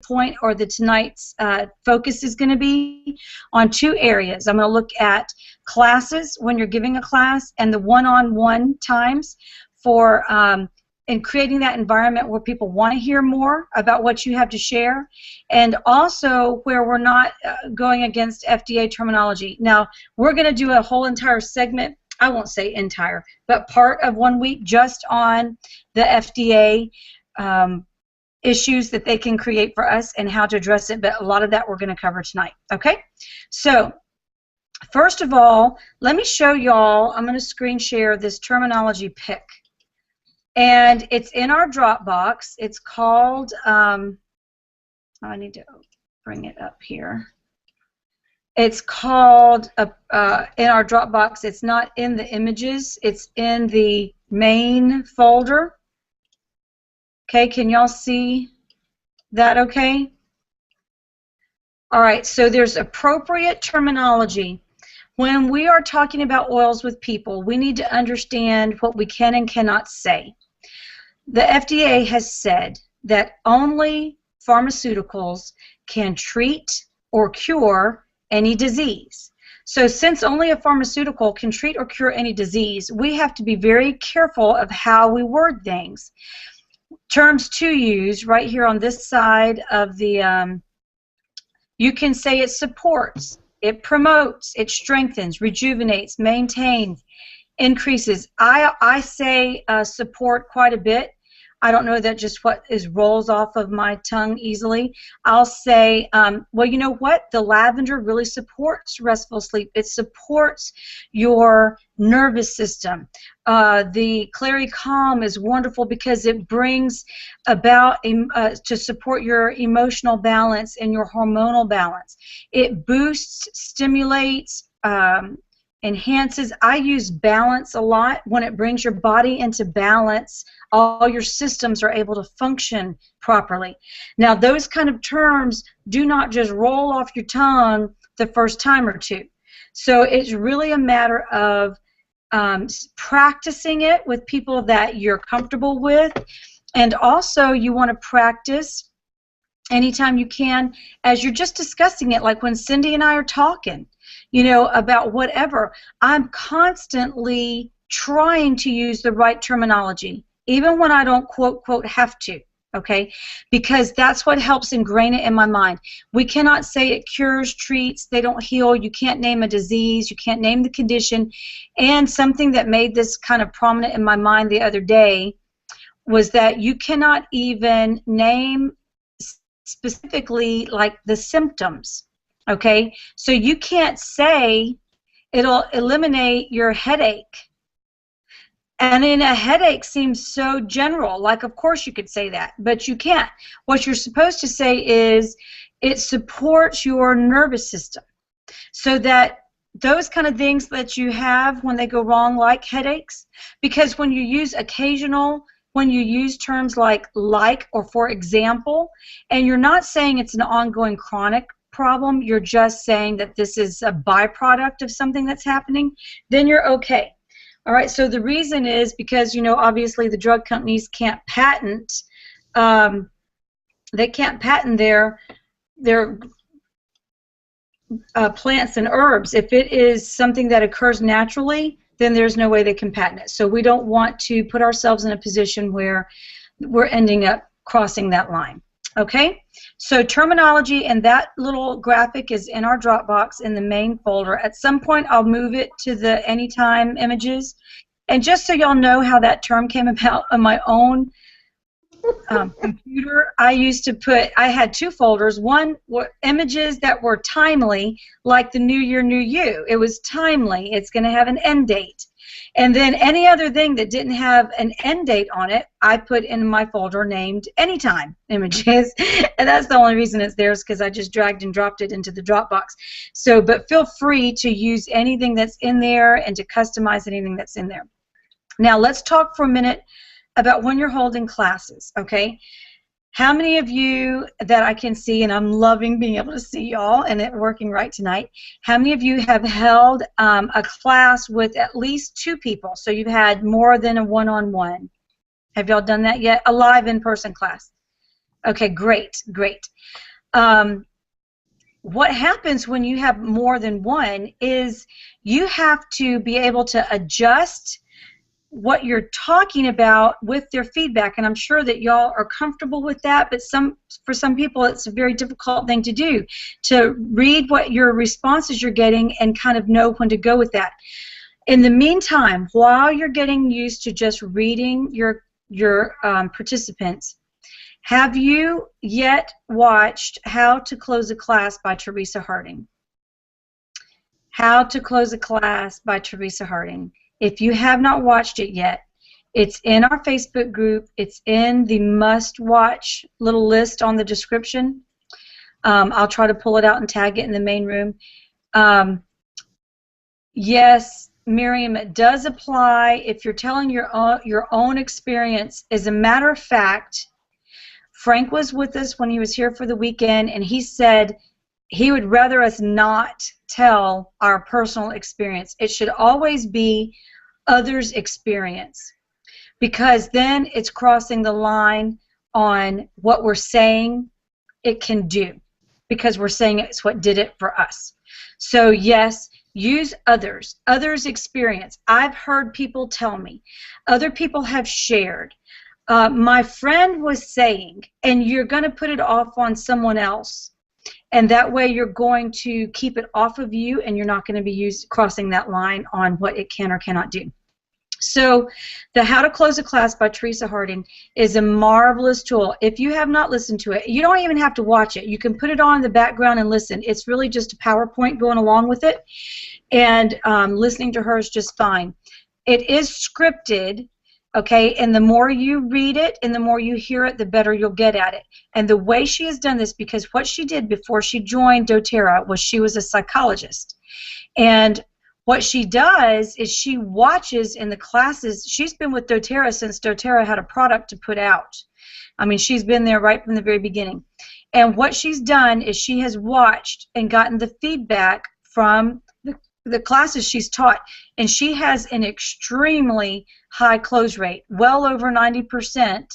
point or the tonight's focus is going to be on two areas. I'm going to look at classes when you're giving a class and the one-on-one times for in creating that environment where people want to hear more about what you have to share, and also where we're not going against FDA terminology. Now, we're going to do a whole entire segment, I won't say entire, but part of 1 week just on the FDA issues that they can create for us and how to address it, but a lot of that we're going to cover tonight. Okay? So, first of all, let me show y'all, I'm going to screen share this terminology pick. And it's in our Dropbox. It's called, I need to bring it up here. It's called, in our Dropbox, it's not in the images, it's in the main folder. Okay, can y'all see that okay? All right, so there's appropriate terminology. When we are talking about oils with people, we need to understand what we can and cannot say. The FDA has said that only pharmaceuticals can treat or cure any disease. So since only a pharmaceutical can treat or cure any disease, we have to be very careful of how we word things. Terms to use right here on this side of the, you can say it supports, it promotes, it strengthens, rejuvenates, maintains, increases. I say support quite a bit. I don't know that just what rolls off of my tongue easily. I'll say, well, you know what? The lavender really supports restful sleep. It supports your nervous system. The Clary Calm is wonderful because it brings about to support your emotional balance and your hormonal balance. It boosts, stimulates, enhances. I use balance a lot. When it brings your body into balance, all your systems are able to function properly. Now, those kind of terms do not just roll off your tongue the first time or two. So it's really a matter of practicing it with people that you're comfortable with, and also you want to practice anytime you can as you're just discussing it, like when Cindy and I are talking, you know, about whatever. I'm constantly trying to use the right terminology, even when I don't quote have to, okay? Because that's what helps ingrain it in my mind. We cannot say it cures, treats, they don't heal. You can't name a disease. You can't name the condition. And something that made this kind of prominent in my mind the other day was that you cannot even name specifically like the symptoms, okay? So you can't say it'll eliminate your headache. And then a headache seems so general, like of course you could say that, but you can't. What you're supposed to say is it supports your nervous system, so that those kind of things that you have when they go wrong, like headaches, because when you use occasional, when you use terms like or for example, and you're not saying it's an ongoing chronic problem, you're just saying that this is a byproduct of something that's happening, then you're okay. All right, so the reason is because, you know, obviously the drug companies can't patent, they can't patent their plants and herbs. If it is something that occurs naturally, then there's no way they can patent it. So we don't want to put ourselves in a position where we're ending up crossing that line. Okay? So terminology, and that little graphic is in our Dropbox in the main folder. At some point I'll move it to the Anytime images. And just so y'all know how that term came about on my own computer, I had two folders. One were images that were timely, like the New Year, New You. It was timely. It's going to have an end date. And then any other thing that didn't have an end date on it, I put in my folder named Anytime Images. And that's the only reason it's there, is because I just dragged and dropped it into the Dropbox. So, but feel free to use anything that's in there and to customize anything that's in there. Now, let's talk for a minute about when you're holding classes, okay? How many of you that I can see, and I'm loving being able to see y'all and it working right tonight, how many of you have held a class with at least two people? So you've had more than a one-on-one. Have y'all done that yet? A live in-person class. Okay, great, great. What happens when you have more than one is you have to be able to adjust what you're talking about with their feedback, and I'm sure that y'all are comfortable with that, but for some people it's a very difficult thing to do, to read what your responses you're getting and kind of know when to go with that. In the meantime, while you're getting used to just reading your participants, have you yet watched How to Close a Class by Teresa Harding? How to Close a Class by Teresa Harding. If you have not watched it yet, it's in our Facebook group. It's in the must-watch little list on the description. I'll try to pull it out and tag it in the main room. Yes, Miriam, it does apply if you're telling your own experience. As a matter of fact, Frank was with us when he was here for the weekend, and he said he would rather us not tell our personal experience. It should always be others' experience, because then it's crossing the line on what we're saying it can do, because we're saying it's what did it for us. So yes, use others' experience. I've heard people tell me, other people have shared, my friend was saying, and you're going to put it off on someone else, and that way you're going to keep it off of you, and you're not going to be crossing that line on what it can or cannot do. So the How to Close a Class by Teresa Harding is a marvelous tool. If you have not listened to it, you don't even have to watch it. You can put it on in the background and listen. It's really just a PowerPoint going along with it, and listening to her is just fine. It is scripted, okay, and the more you read it and the more you hear it, the better you'll get at it. And the way she has done this, because what she did before she joined doTERRA was she was a psychologist. And what she does is she watches in the classes. She's been with doTERRA since doTERRA had a product to put out. I mean, she's been there right from the very beginning. And what she's done is she has watched and gotten the feedback from the classes she's taught, and she has an extremely high close rate. Well over 90%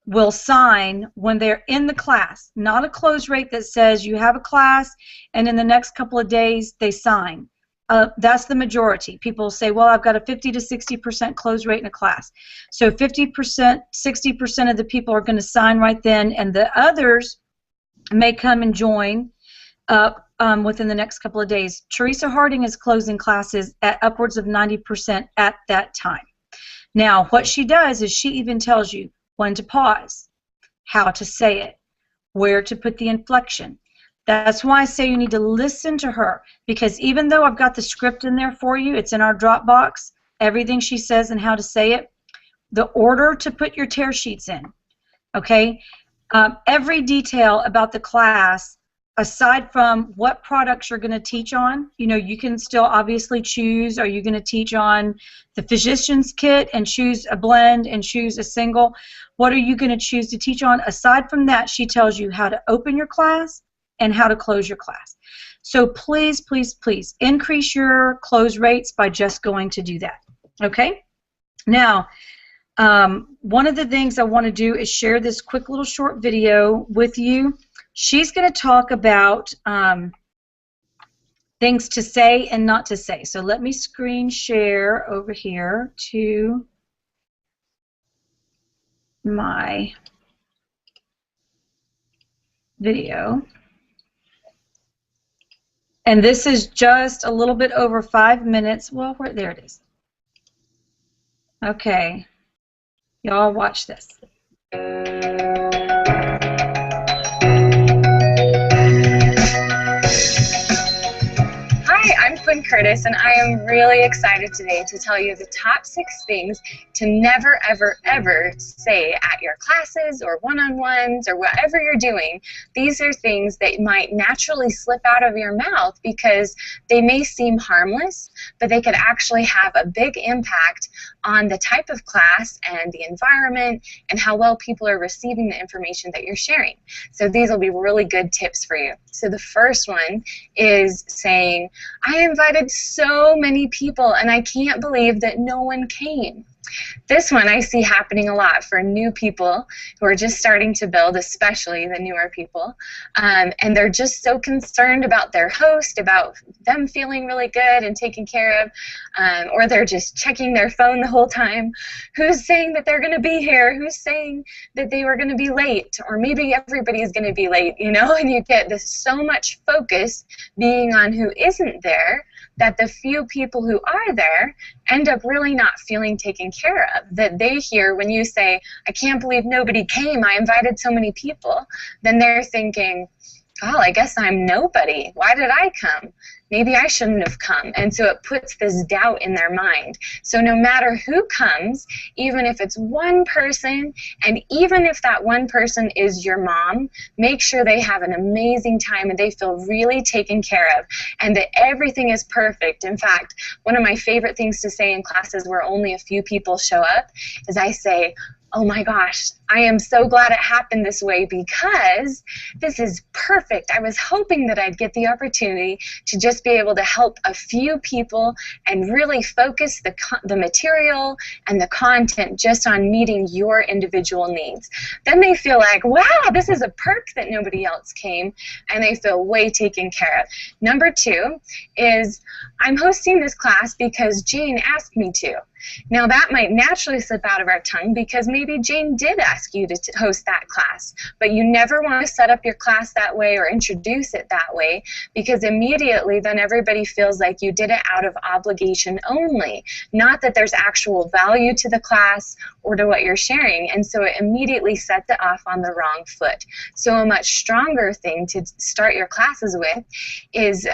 will sign when they're in the class, not a close rate that says you have a class and in the next couple of days they sign. That's the majority. People say, well, I've got a 50 to 60% close rate in a class. So 50%, 60% of the people are going to sign right then, and the others may come and join within the next couple of days. Teresa Harding is closing classes at upwards of 90% at that time. Now, what she does is she even tells you when to pause, how to say it, where to put the inflection. That's why I say you need to listen to her, because even though I've got the script in there for you, it's in our Dropbox, everything she says and how to say it, the order to put your tear sheets in, okay? Every detail about the class, aside from what products you're going to teach on, you know, you can still obviously choose, are you going to teach on the physician's kit and choose a blend and choose a single? What are you going to choose to teach on? Aside from that, she tells you how to open your class and how to close your class. So please, please, please increase your close rates by just going to do that. Okay? Now, one of the things I want to do is share this quick little short video with you. She's going to talk about things to say and not to say. So let me screen share over here to my video. And this is just a little bit over 5 minutes. Well, there it is. Okay. Y'all watch this. Hi, I'm Quinn Curtis, and I am really excited today to tell you the top 6 things to never, ever, ever say at your classes or one-on-ones or whatever you're doing. These are things that might naturally slip out of your mouth because they may seem harmless, but they could actually have a big impact on the type of class and the environment and how well people are receiving the information that you're sharing. So these will be really good tips for you. So the first one is saying, I invited so many people and I can't believe that no one came. This one I see happening a lot for new people who are just starting to build, especially the newer people. And they're just so concerned about their host, about them feeling really good and taken care of, or they're just checking their phone the whole time. Who's saying that they're going to be here? Who's saying that they were going to be late? Or maybe everybody's going to be late, you know? And you get this so much focus being on who isn't there, that the few people who are there end up really not feeling taken care of. That they hear when you say, I can't believe nobody came, I invited so many people, then they're thinking, oh, I guess I'm nobody. Why did I come? Maybe I shouldn't have come. And so it puts this doubt in their mind. So no matter who comes, even if it's one person, and even if that one person is your mom, make sure they have an amazing time and they feel really taken care of and that everything is perfect. In fact, one of my favorite things to say in classes where only a few people show up is I say, oh my gosh, I am so glad it happened this way because this is perfect. I was hoping that I'd get the opportunity to just be able to help a few people and really focus the material and the content just on meeting your individual needs. Then they feel like, wow, this is a perk that nobody else came, and they feel way taken care of. Number 2 is I'm hosting this class because Jane asked me to. Now that might naturally slip out of our tongue because maybe Jane did ask you to host that class, but you never want to set up your class that way or introduce it that way because immediately then everybody feels like you did it out of obligation only, not that there's actual value to the class or to what you're sharing, and so it immediately sets it off on the wrong foot. So a much stronger thing to start your classes with is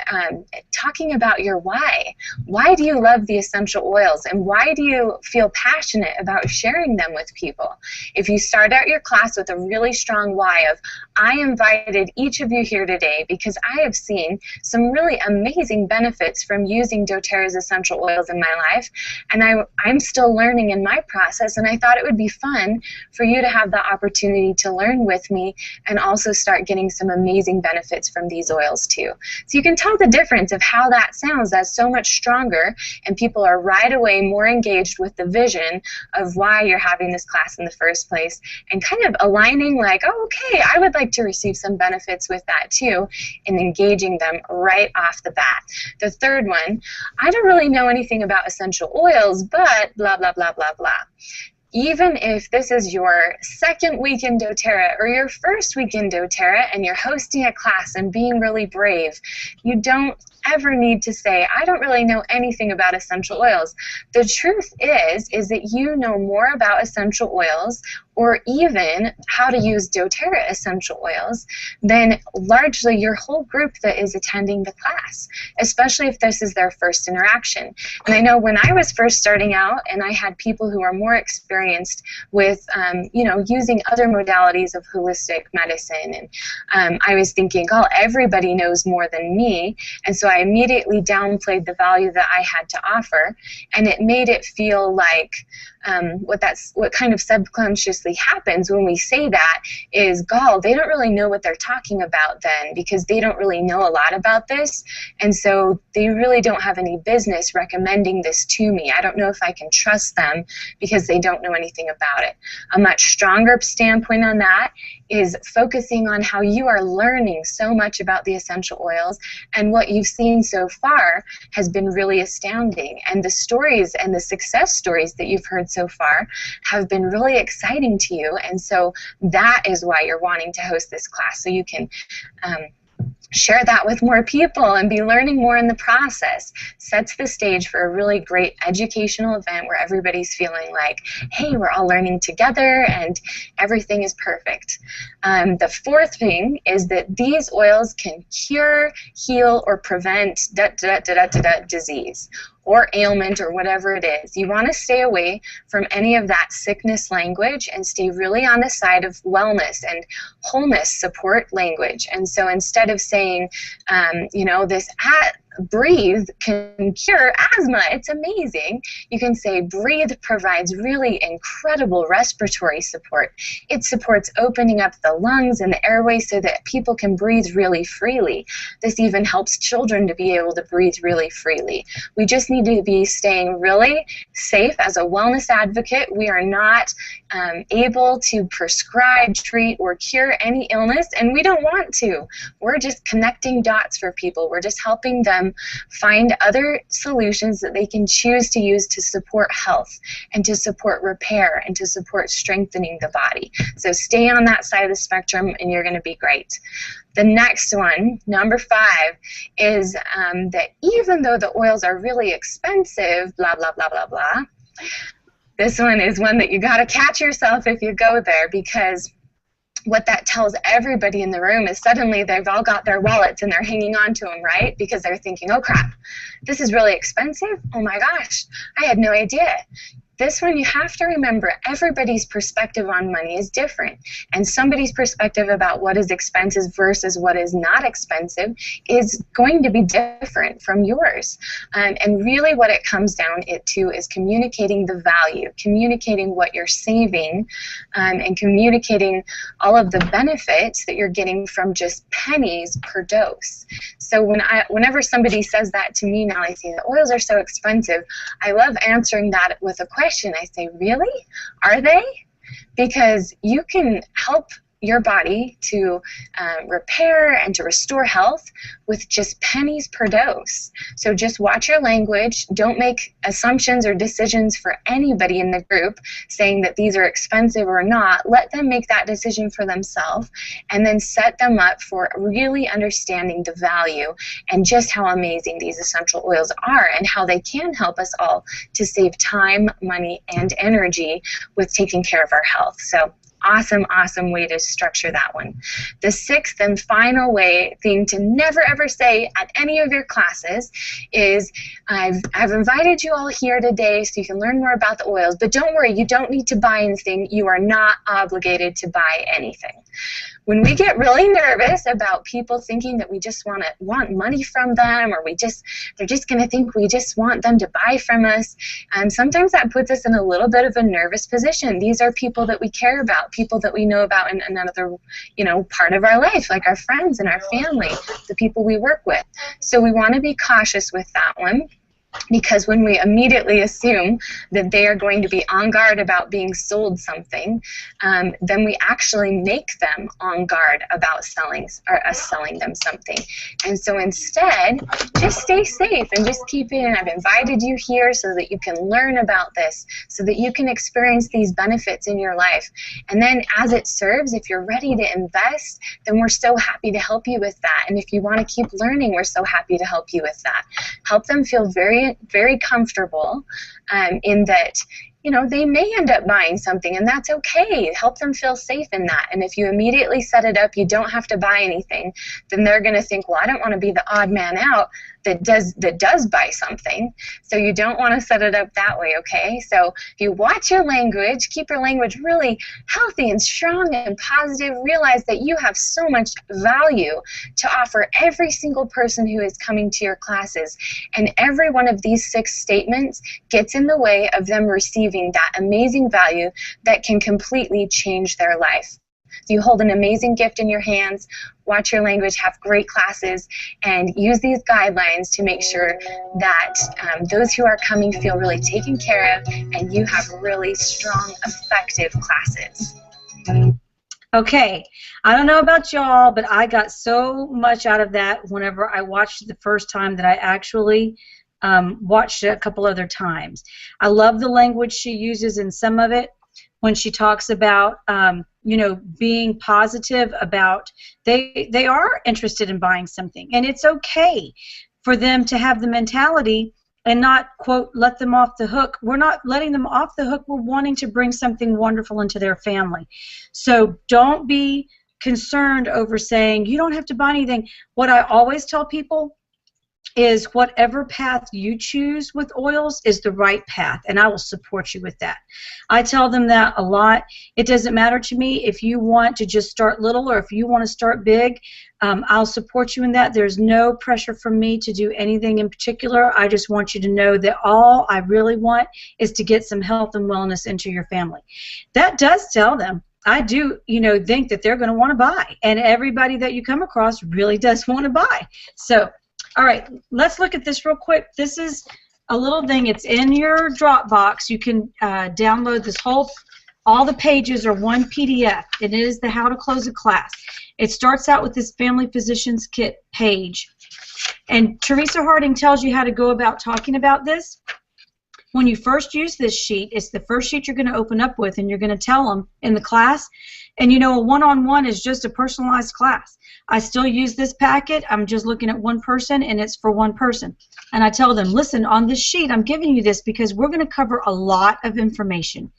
talking about your why. Why do you love the essential oils, and why do you feel passionate about sharing them with people? If you start out your class with a really strong why of, I invited each of you here today because I have seen some really amazing benefits from using doTERRA's essential oils in my life, and I'm still learning in my process, and I thought it would be fun for you to have the opportunity to learn with me and also start getting some amazing benefits from these oils too. So you can tell the difference of how that sounds. That's so much stronger, and people are right away more engaged with the vision of why you're having this class in the first place, and kind of aligning like, oh, okay, I would like to receive some benefits with that too, and engaging them right off the bat. The third one, I don't really know anything about essential oils, but blah, blah, blah, blah, blah. Even if this is your second week in doTERRA or your first week in doTERRA and you're hosting a class and being really brave, you don't ever need to say, I don't really know anything about essential oils. The truth is that you know more about essential oils or even how to use doTERRA essential oils than largely your whole group that is attending the class, especially if this is their first interaction. And I know when I was first starting out and I had people who are more experienced with using other modalities of holistic medicine, and I was thinking, oh, everybody knows more than me, and so I immediately downplayed the value that I had to offer, and it made it feel like what kind of subconsciously happens when we say that is, God, they don't really know what they're talking about then because they don't really know a lot about this, and so they really don't have any business recommending this to me. I don't know if I can trust them because they don't know anything about it. A much stronger standpoint on that is focusing on how you are learning so much about the essential oils, and what you've seen so far has been really astounding, and the stories and the success stories that you've heard so far have been really exciting to you, and so that is why you're wanting to host this class, so you can share that with more people and be learning more in the process. Sets the stage for a really great educational event where everybody's feeling like, hey, we're all learning together and everything is perfect. The fourth thing is that these oils can cure, heal, or prevent disease or ailment or whatever it is. You want to stay away from any of that sickness language and stay really on the side of wellness and wholeness support language. And so instead of saying, breathe can cure asthma. It's amazing. You can say breathe provides really incredible respiratory support. It supports opening up the lungs and the airways so that people can breathe really freely. This even helps children to be able to breathe really freely. We just need to be staying really safe as a wellness advocate. We are not able to prescribe, treat, or cure any illness, and we don't want to. We're just connecting dots for people. We're just helping them find other solutions that they can choose to use to support health and to support repair and to support strengthening the body. So stay on that side of the spectrum and you're going to be great. The next one, number 5, is that even though the oils are really expensive, blah, blah, blah, blah, blah, this one is one that you got to catch yourself if you go there, because what that tells everybody in the room is suddenly they've all got their wallets and they're hanging on to them, right? Because they're thinking, oh crap, this is really expensive? Oh my gosh, I had no idea. This one, you have to remember, everybody's perspective on money is different, and somebody's perspective about what is expensive versus what is not expensive is going to be different from yours. And really what it comes down to is communicating the value, communicating what you're saving, and communicating all of the benefits that you're getting from just pennies per dose. So whenever somebody says that to me now, I say the oils are so expensive, I love answering that with a question. I say, really? Are they? Because you can help your body to repair and to restore health with just pennies per dose. So just watch your language. Don't make assumptions or decisions for anybody in the group saying that these are expensive or not. Let them make that decision for themselves and then set them up for really understanding the value and just how amazing these essential oils are and how they can help us all to save time, money, and energy with taking care of our health. So awesome, awesome way to structure that one. The 6th and final thing to never ever say at any of your classes is, I've invited you all here today so you can learn more about the oils, but don't worry, you don't need to buy anything. You are not obligated to buy anything. When we get really nervous about people thinking that we just want money from them, or they're just going to think we just want them to buy from us, sometimes that puts us in a little bit of a nervous position. These are people that we care about, people that we know about in another, part of our life, like our friends and our family, the people we work with. So we want to be cautious with that one. Because when we immediately assume that they are going to be on guard about being sold something, then we actually make them on guard about us selling them something. And so instead, just stay safe and just keep it in. I've invited you here so that you can learn about this, so that you can experience these benefits in your life. And then as it serves, if you're ready to invest, then we're so happy to help you with that. And if you want to keep learning, we're so happy to help you with that. Help them feel very, very comfortable in that, they may end up buying something, and that's okay. Help them feel safe in that. And if you immediately set it up, you don't have to buy anything, then they're going to think, well, I don't want to be the odd man out that does buy something. So you don't want to set it up that way, okay? So if you watch your language, keep your language really healthy and strong and positive, realize that you have so much value to offer every single person who is coming to your classes. And every one of these 6 statements gets in the way of them receiving that amazing value that can completely change their life. So you hold an amazing gift in your hands, watch your language, have great classes, and use these guidelines to make sure that those who are coming feel really taken care of and you have really strong, effective classes. Okay, I don't know about y'all, but I got so much out of that whenever I watched it the first time that I actually watched it a couple other times. I love the language she uses in some of it when she talks about being positive about they are interested in buying something, and it's okay for them to have the mentality and not, quote, let them off the hook. We're not letting them off the hook. We're wanting to bring something wonderful into their family. So don't be concerned over saying you don't have to buy anything. What I always tell people, is whatever path you choose with oils is the right path, and I will support you with that. I tell them that a lot. It doesn't matter to me if you want to just start little or if you want to start big. I'll support you in that. There's no pressure from me to do anything in particular. I just want you to know that all I really want is to get some health and wellness into your family. That does tell them. I do, think that they're going to want to buy, and everybody that you come across really does want to buy. So, all right, let's look at this real quick. This is a little thing. It's in your Dropbox. You can download this all the pages are one PDF. It is the How to Close a Class. It starts out with this Family Physicians Kit page. And Teresa Harding tells you how to go about talking about this. When you first use this sheet, it's the first sheet you're going to open up with, and you're going to tell them in the class. And a one-on-one is just a personalized class. I still use this packet. I'm just looking at one person, and it's for one person. And I tell them, listen, on this sheet, I'm giving you this because we're going to cover a lot of information.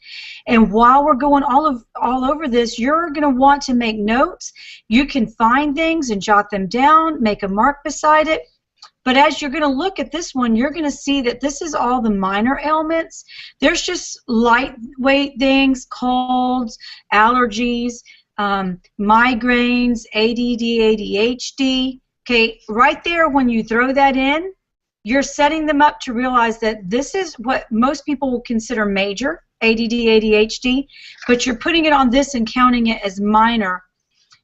And while we're going all over this, you're going to want to make notes. You can find things and jot them down, make a mark beside it. But as you're going to look at this one, you're going to see that this is all the minor ailments. There's just lightweight things, colds, allergies, migraines, ADD, ADHD. Okay, right there when you throw that in, you're setting them up to realize that this is what most people will consider major, ADD, ADHD, but you're putting it on this and counting it as minor.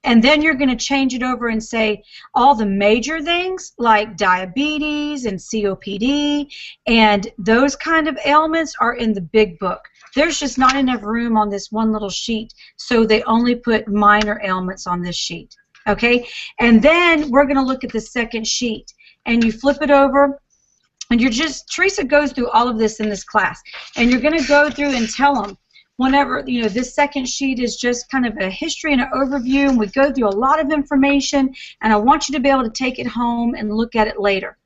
And then you're going to change it over and say all the major things like diabetes and COPD and those kind of ailments are in the big book. There's just not enough room on this one little sheet, so they only put minor ailments on this sheet. Okay? And then we're going to look at the second sheet. And you flip it over, and Teresa goes through all of this in this class. And you're going to go through and tell them, whenever, this second sheet is just kind of a history and an overview, and we go through a lot of information, and I want you to be able to take it home and look at it later.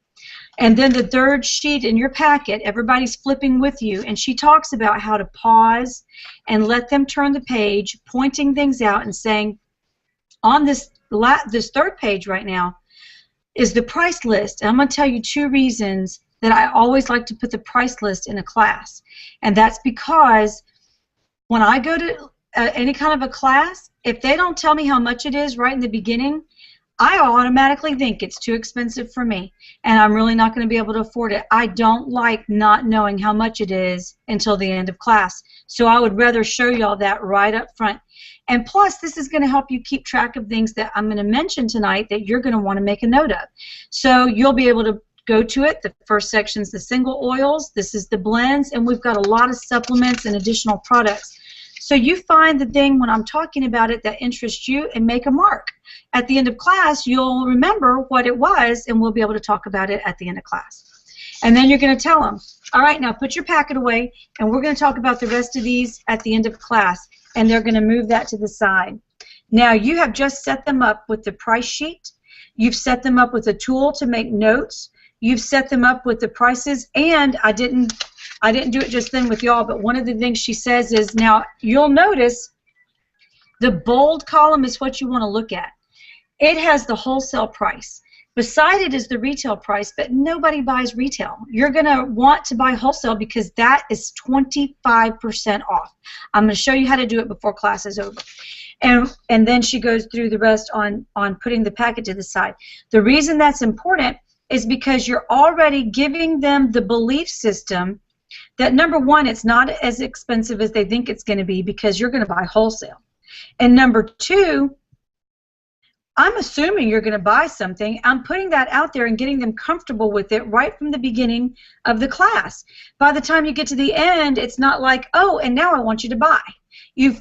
And then the third sheet in your packet, everybody's flipping with you, and she talks about how to pause and let them turn the page, pointing things out and saying, on this third page right now is the price list. And I'm going to tell you 2 reasons that I always like to put the price list in a class. And that's because when I go to any kind of a class, if they don't tell me how much it is right in the beginning, I automatically think it's too expensive for me, and I'm really not going to be able to afford it. I don't like not knowing how much it is until the end of class, so I would rather show y'all that right up front. And plus, this is going to help you keep track of things that I'm going to mention tonight that you're going to want to make a note of. So you'll be able to go to it. The first section is the single oils. This is the blends, and we've got a lot of supplements and additional products. So you find the thing when I'm talking about it that interests you and make a mark. At the end of class, you'll remember what it was, and we'll be able to talk about it at the end of class. And then you're going to tell them, all right, now put your packet away, and we're going to talk about the rest of these at the end of class, and they're going to move that to the side. Now, you have just set them up with the price sheet. You've set them up with a tool to make notes. You've set them up with the prices, and I didn't do it just then with y'all, but one of the things she says is, now you'll notice the bold column is what you want to look at. It has the wholesale price. Beside it is the retail price, but nobody buys retail. You're going to want to buy wholesale because that is 25% off. I'm going to show you how to do it before class is over. And then she goes through the rest on putting the packet to the side. The reason that's important is because you're already giving them the belief system that, number one, it's not as expensive as they think it's going to be because you're going to buy wholesale. And number two, I'm assuming you're going to buy something. I'm putting that out there and getting them comfortable with it right from the beginning of the class. By the time you get to the end, it's not like, oh, and now I want you to buy. You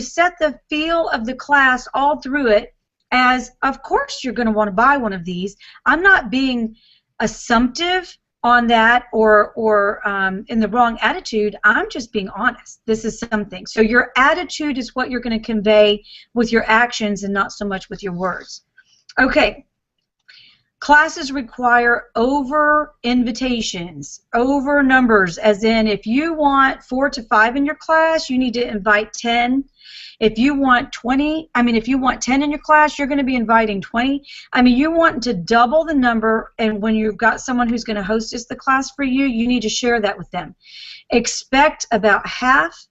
set the feel of the class all through it as, of course, you're going to want to buy one of these. I'm not being assumptive on that or in the wrong attitude. I'm just being honest. This is something. So your attitude is what you're going to convey with your actions and not so much with your words. Okay. Classes require over invitations, over numbers, as in if you want 4 to 5 in your class, you need to invite 10. If you want 20, if you want 10 in your class, you're going to be inviting 20. You want to double the number, and when you've got someone who's going to hostess the class for you, you need to share that with them. Expect about half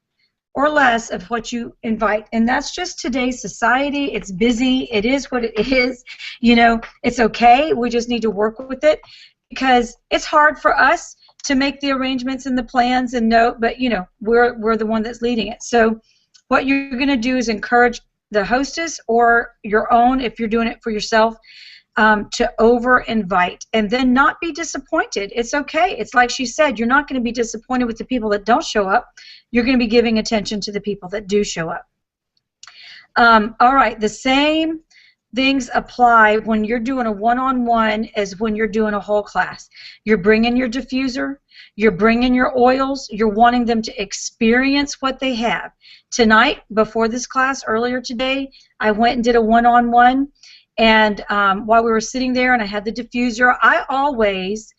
or less of what you invite, and that's just today's society. It's busy. It is what it is. It's okay. We just need to work with it, because it's hard for us to make the arrangements and the plans and but we're the one that's leading it. So what you're going to do is encourage the hostess or your own, if you're doing it for yourself, to over-invite, and then not be disappointed. It's okay. It's like she said, you're not going to be disappointed with the people that don't show up. You're going to be giving attention to the people that do show up. All right, the same things apply when you're doing a one-on-one as when you're doing a whole class. You're bringing your diffuser, you're bringing your oils, you're wanting them to experience what they have. Tonight, before this class, earlier today, I went and did a one-on-one, and while we were sitting there and I had the diffuser, I always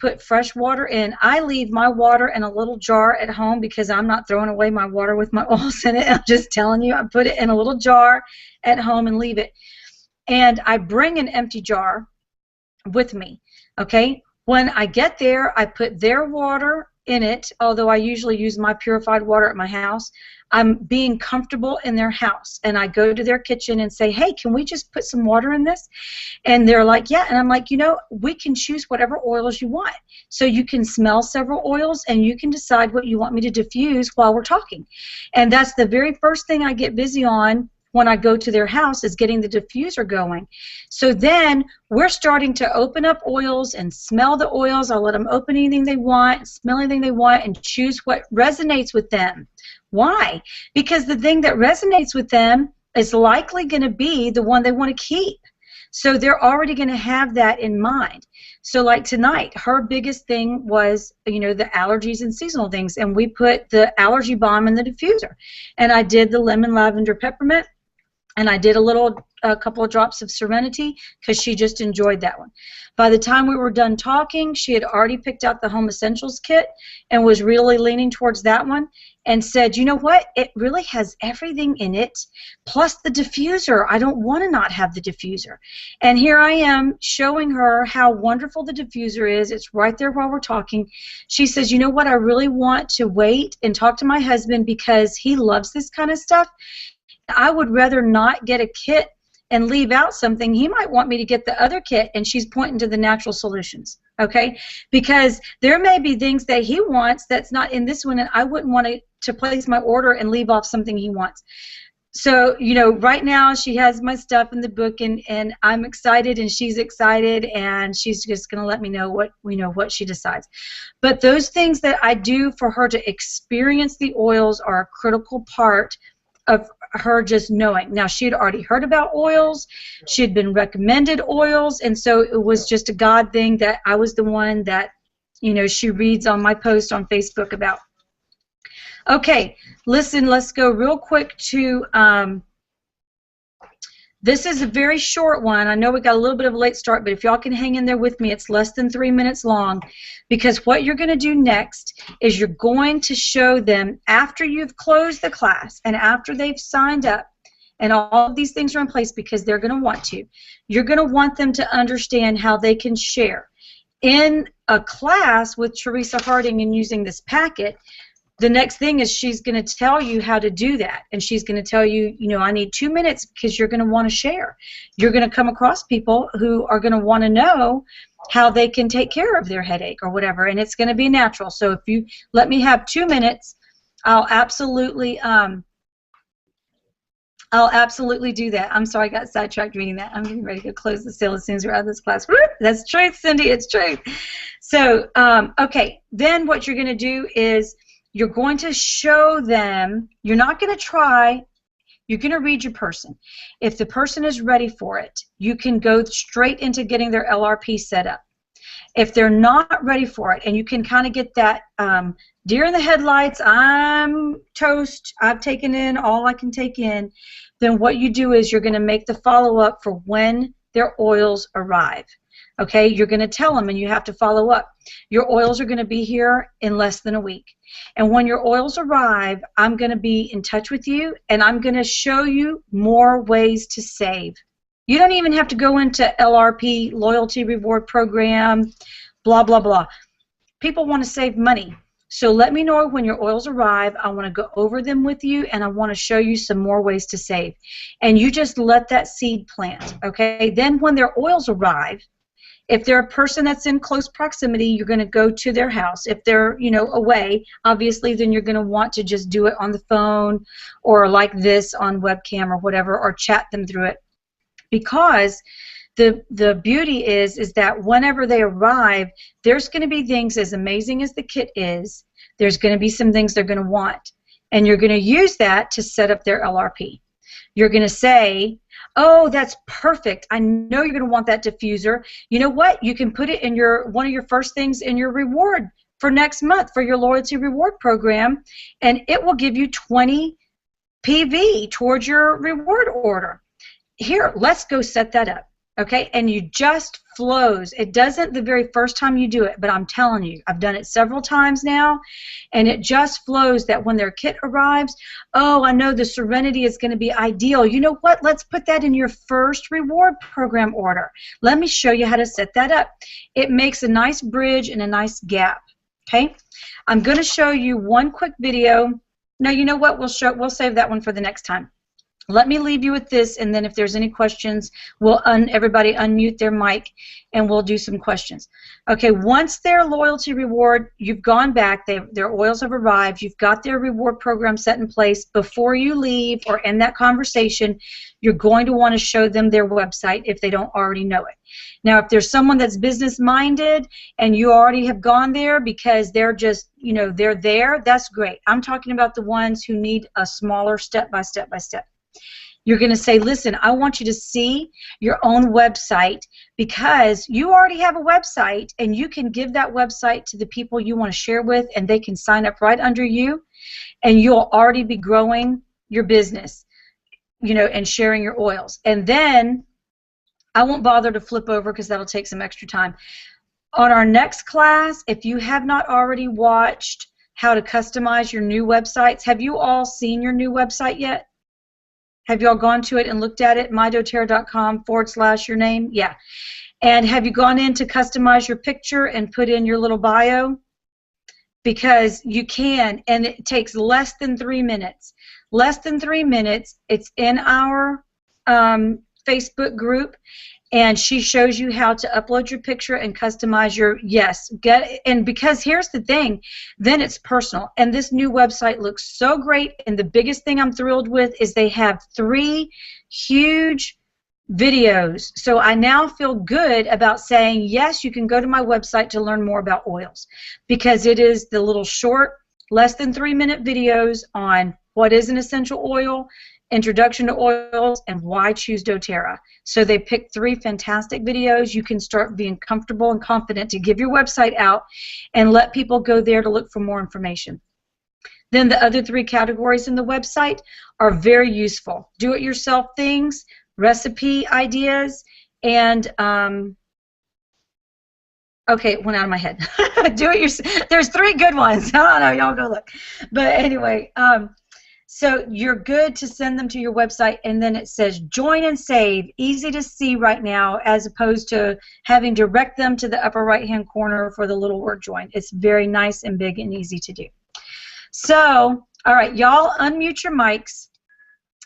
put fresh water in. I leave my water in a little jar at home because I'm not throwing away my water with my oils in it. I'm just telling you, I put it in a little jar at home and leave it. And I bring an empty jar with me, okay? When I get there, I put their water in it, although I usually use my purified water at my house. I'm being comfortable in their house, and I go to their kitchen and say, hey, can we just put some water in this? And they're like, yeah. And I'm like, we can choose whatever oils you want. So you can smell several oils, and you can decide what you want me to diffuse while we're talking. And that's the very first thing I get busy on when I go to their house, is getting the diffuser going. So then we're starting to open up oils and smell the oils. I'll let them open anything they want, smell anything they want, and choose what resonates with them. Why? Because the thing that resonates with them is likely going to be the one they want to keep. So they're already going to have that in mind. So like tonight, her biggest thing was, the allergies and seasonal things, and we put the allergy balm in the diffuser. And I did the lemon, lavender, peppermint, and I did a couple of drops of Serenity, because she just enjoyed that one. By the time we were done talking, she had already picked out the Home Essentials kit and was really leaning towards that one, and said, you know what, it really has everything in it, plus the diffuser. I don't want to not have the diffuser. And here I am showing her how wonderful the diffuser is. It's right there while we're talking. She says, you know what, I really want to wait and talk to my husband because he loves this kind of stuff. I would rather not get a kit and leave out something. He might want me to get the other kit, and she's pointing to the Natural Solutions, okay? Because there may be things that he wants that's not in this one, and I wouldn't want to place my order and leave off something he wants. So, right now she has my stuff in the book, and I'm excited, and she's excited, and she's just going to let me know what she decides. But those things that I do for her to experience the oils are a critical part of her just knowing. Now, she had already heard about oils. She had been recommended oils, and so it was just a God thing that I was the one that, she reads on my post on Facebook about. Okay, listen, let's go real quick to, this is a very short one. I know we got a little bit of a late start, but if y'all can hang in there with me, it's less than 3 minutes long, because what you're going to do next is you're going to show them, after you've closed the class and after they've signed up and all of these things are in place, because they're going to want to, you're going to want them to understand how they can share. In a class with Teresa Harding and using this packet, the next thing is she's going to tell you how to do that, and she's going to tell you, I need 2 minutes, because you're going to want to share. You're going to come across people who are going to want to know how they can take care of their headache or whatever, and it's going to be natural. So if you let me have 2 minutes, I'll absolutely do that. I'm sorry, I got sidetracked reading that. I'm getting ready to close the sale as soon as we're out of this class. Woo! That's truth, Cindy. It's truth. So, okay, then what you're going to do is you're going to show them, you're not going to try, you're going to read your person. If the person is ready for it, you can go straight into getting their LRP set up. If they're not ready for it, and you can kind of get that deer in the headlights, I'm toast, I've taken in all I can take in, then what you do is you're going to make the follow-up for when their oils arrive. Okay, you're going to tell them, and you have to follow up. Your oils are going to be here in less than a week. And when your oils arrive, I'm going to be in touch with you, and I'm going to show you more ways to save. You don't even have to go into LRP, Loyalty Reward Program, blah, blah, blah. People want to save money. So let me know when your oils arrive. I want to go over them with you, and I want to show you some more ways to save. And you just let that seed plant, okay? Then when their oils arrive, if they're a person that's in close proximity, you're going to go to their house. If they're, you know, away, obviously, then you're going to want to just do it on the phone or like this on webcam or whatever, or chat them through it. Because the beauty is that whenever they arrive, there's going to be things, as amazing as the kit is, there's going to be some things they're going to want. And you're going to use that to set up their LRP. You're going to say, oh, that's perfect. I know you're going to want that diffuser. You know what? You can put it in one of your first things in your reward for next month for your loyalty reward program, and it will give you 20 PV towards your reward order. Here, let's go set that up. Okay, and you just flows. It doesn't the very first time you do it, but I'm telling you, I've done it several times now, and it just flows that when their kit arrives, oh, I know the Serenity is going to be ideal. You know what? Let's put that in your first reward program order. Let me show you how to set that up. It makes a nice bridge and a nice gap. Okay, I'm going to show you one quick video. No, you know what? We'll save that one for the next time. Let me leave you with this, and then if there's any questions, everybody unmute their mic, and we'll do some questions. Okay, once their loyalty reward, you've gone back, their oils have arrived, you've got their reward program set in place. Before you leave or end that conversation, you're going to want to show them their website if they don't already know it. Now, if there's someone that's business-minded and you already have gone there because they're just, you know, they're there, that's great. I'm talking about the ones who need a smaller step-by-step-by-step. You're going to say, listen, I want you to see your own website because you already have a website, and you can give that website to the people you want to share with, and they can sign up right under you, and you'll already be growing your business, you know, and sharing your oils. And then I won't bother to flip over because that'll take some extra time. On our next class, if you have not already watched how to customize your new websites, have you all seen your new website yet? Have you all gone to it and looked at it, mydoterra.com/your name? Yeah. And have you gone in to customize your picture and put in your little bio? Because you can, and it takes less than 3 minutes. Less than 3 minutes. It's in our Facebook group, and she shows you how to upload your picture and customize your, and because here's the thing, then it's personal. And this new website looks so great, and the biggest thing I'm thrilled with is they have 3 huge videos. So I now feel good about saying, yes, you can go to my website to learn more about oils, because it is the little short, less than 3-minute videos on what is an essential oil, introduction to oils, and why choose doTERRA. So they picked 3 fantastic videos. You can start being comfortable and confident to give your website out and let people go there to look for more information. Then the other 3 categories in the website are very useful. Do-it-yourself things, recipe ideas, and okay, it went out of my head. There's 3 good ones. I don't know, y'all go look. But anyway, so you're good to send them to your website, and then it says join and save, easy to see right now, as opposed to having to direct them to the upper right-hand corner for the little word join. It's very nice and big and easy to do. So, all right, y'all unmute your mics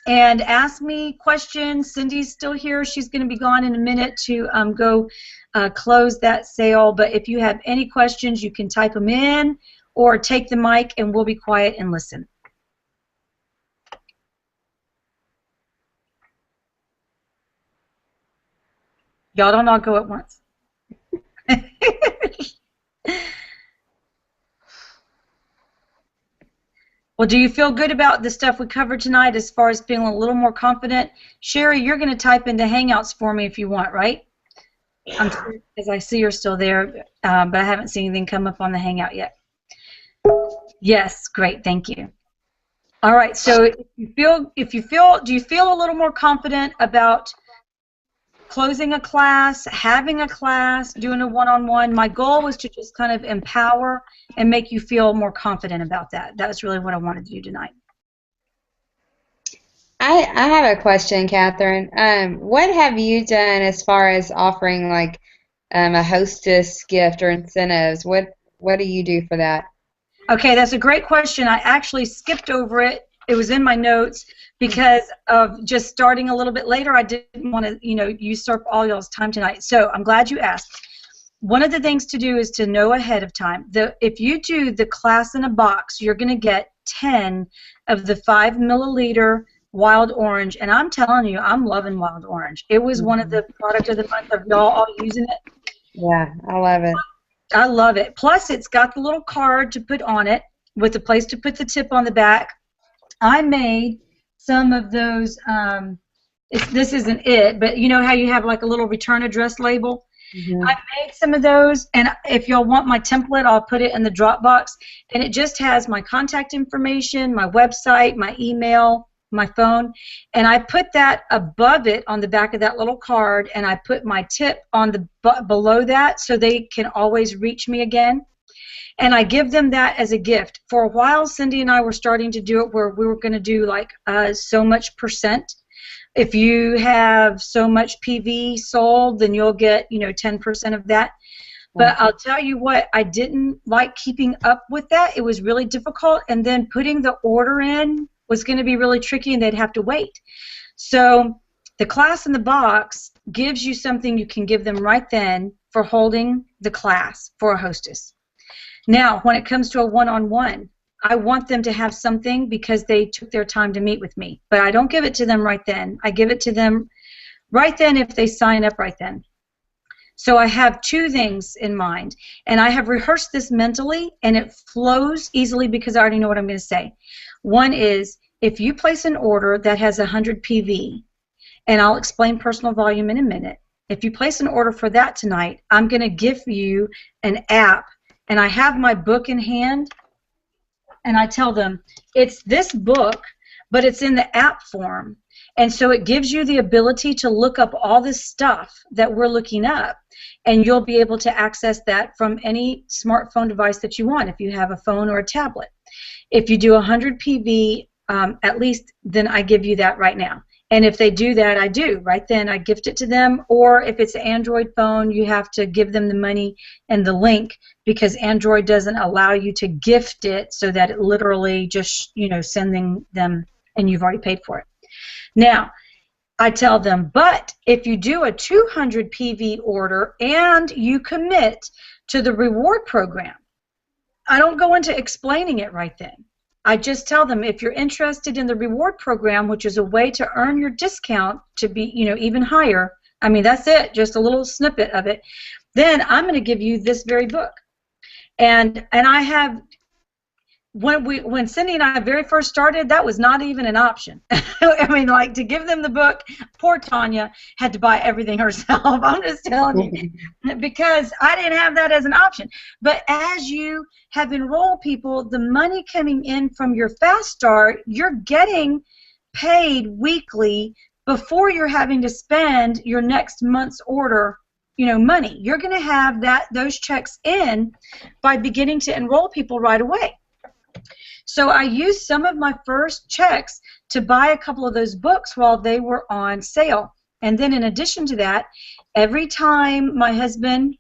and ask me questions. Cindy's still here. She's going to be gone in a minute to go close that sale. But if you have any questions, you can type them in or take the mic, and we'll be quiet and listen. Y'all don't all go at once. Well, do you feel good about the stuff we covered tonight as far as feeling a little more confident? Sherry, you're going to type into Hangouts for me if you want, right? Because I see you're still there, but I haven't seen anything come up on the Hangout yet. Yes, great, thank you. All right, so do you feel a little more confident about closing a class, having a class, doing a one-on-one. My goal was to just kind of empower and make you feel more confident about that. That's really what I wanted to do tonight. I have a question, Catherine. What have you done as far as offering like a hostess gift or incentives? What do you do for that? Okay, that's a great question. I actually skipped over it. It was in my notes because of just starting a little bit later. I didn't want to, usurp all y'all's time tonight. So I'm glad you asked. One of the things to do is to know ahead of time. If you do the class in a box, you're going to get 10 of the 5 milliliter Wild Orange, and I'm telling you, I'm loving Wild Orange. It was one of the product of the month of y'all all using it. Yeah, I love it. I love it. Plus, it's got the little card to put on it with a place to put the tip on the back. I made some of those. This isn't it, but you know how you have like a little return address label? Mm-hmm. I made some of those, and if y'all want my template, I'll put it in the Dropbox. And it just has my contact information, my website, my email, my phone, and I put that above it on the back of that little card, and I put my tip on the below that so they can always reach me again. And I give them that as a gift. For a while, Cindy and I were starting to do it where we were going to do like so much percent. If you have so much PV sold, then you'll get 10% of that. But I'll tell you what, I didn't like keeping up with that. It was really difficult, and then putting the order in was going to be really tricky, and they'd have to wait. So the class in the box gives you something you can give them right then for holding the class for a hostess. Now, when it comes to a one-on-one, I want them to have something because they took their time to meet with me. But I don't give it to them right then. I give it to them right then if they sign up right then. So I have 2 things in mind, and I have rehearsed this mentally, and it flows easily because I already know what I'm going to say. One is, if you place an order that has 100 PV, and I'll explain personal volume in a minute, if you place an order for that tonight, I'm going to give you an app, and I have my book in hand, and I tell them, it's this book, but it's in the app form. And so it gives you the ability to look up all this stuff that we're looking up, and you'll be able to access that from any smartphone device that you want if you have a phone or a tablet. If you do 100 PV at least, then I give you that right now. And if they do that, I do. Right then, I gift it to them. Or if it's an Android phone, you have to give them the money and the link because Android doesn't allow you to gift it so that it literally just, sending them and you've already paid for it. Now, I tell them, but if you do a 200 PV order and you commit to the reward program, I don't go into explaining it right then. I just tell them if you're interested in the reward program, which is a way to earn your discount to be, even higher. I mean, that's it, just a little snippet of it. Then I'm going to give you this very book. And I have, when Cindy and I very first started, that was not even an option. I mean, like, to give them the book, poor Tanya had to buy everything herself. I'm just telling you, because I didn't have that as an option. But as you have enrolled people, the money coming in from your Fast Start, you're getting paid weekly before you're having to spend your next month's order, money. You're going to have those checks in by beginning to enroll people right away. So I used some of my first checks to buy a couple of those books while they were on sale. And then in addition to that, every time my husband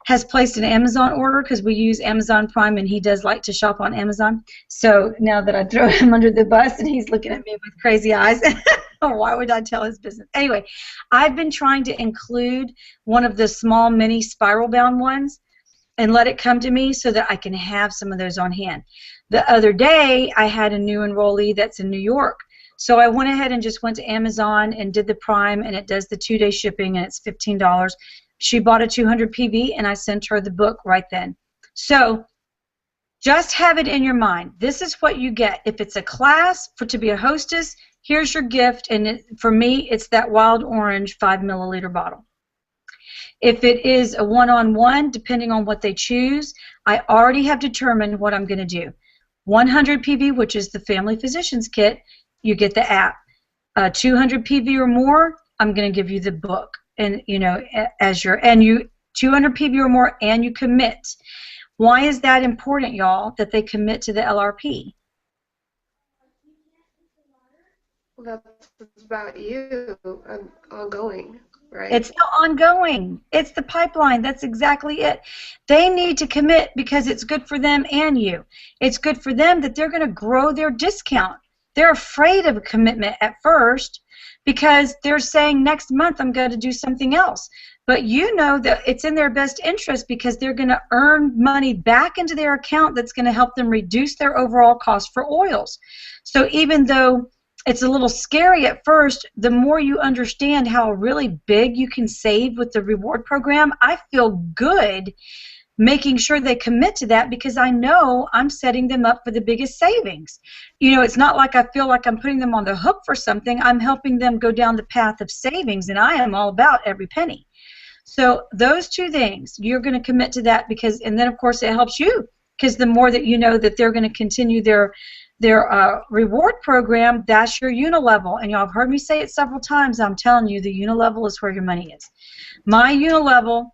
has placed an Amazon order, because we use Amazon Prime and he does like to shop on Amazon, so now that I throw him under the bus and he's looking at me with crazy eyes, why would I tell his business? Anyway, I've been trying to include one of the small mini spiral bound ones and let it come to me so that I can have some of those on hand. The other day, I had a new enrollee that's in New York, so I went ahead and just went to Amazon and did the Prime, and it does the 2-day shipping, and it's $15. She bought a 200 PV, and I sent her the book right then. So just have it in your mind. This is what you get. If it's a class to be a hostess, here's your gift, and for me, it's that Wild Orange 5 milliliter bottle. If it is a one-on-one, depending on what they choose, I already have determined what I'm going to do. 100 PV, which is the Family Physicians Kit, you get the app. 200 PV or more, I'm going to give you the book, and as your, and you 200 PV or more, and you commit. Why is that important, y'all, that they commit to the LRP? Well, that's about you and ongoing, right? It's the ongoing. It's the pipeline. That's exactly it. They need to commit because it's good for them and you. It's good for them that they're going to grow their discount. They're afraid of a commitment at first because they're saying next month I'm going to do something else. But you know that it's in their best interest because they're going to earn money back into their account that's going to help them reduce their overall cost for oils. So even though it's a little scary at first, the more you understand how really big you can save with the reward program, I feel good making sure they commit to that because I know I'm setting them up for the biggest savings. It's not like I feel like I'm putting them on the hook for something. I'm helping them go down the path of savings, and I am all about every penny. So those two things, you're going to commit to that because, and then of course it helps you because the more that you know that they're going to continue their reward program, that's your unilevel. And y'all have heard me say it several times. I'm telling you, the unilevel is where your money is. My unilevel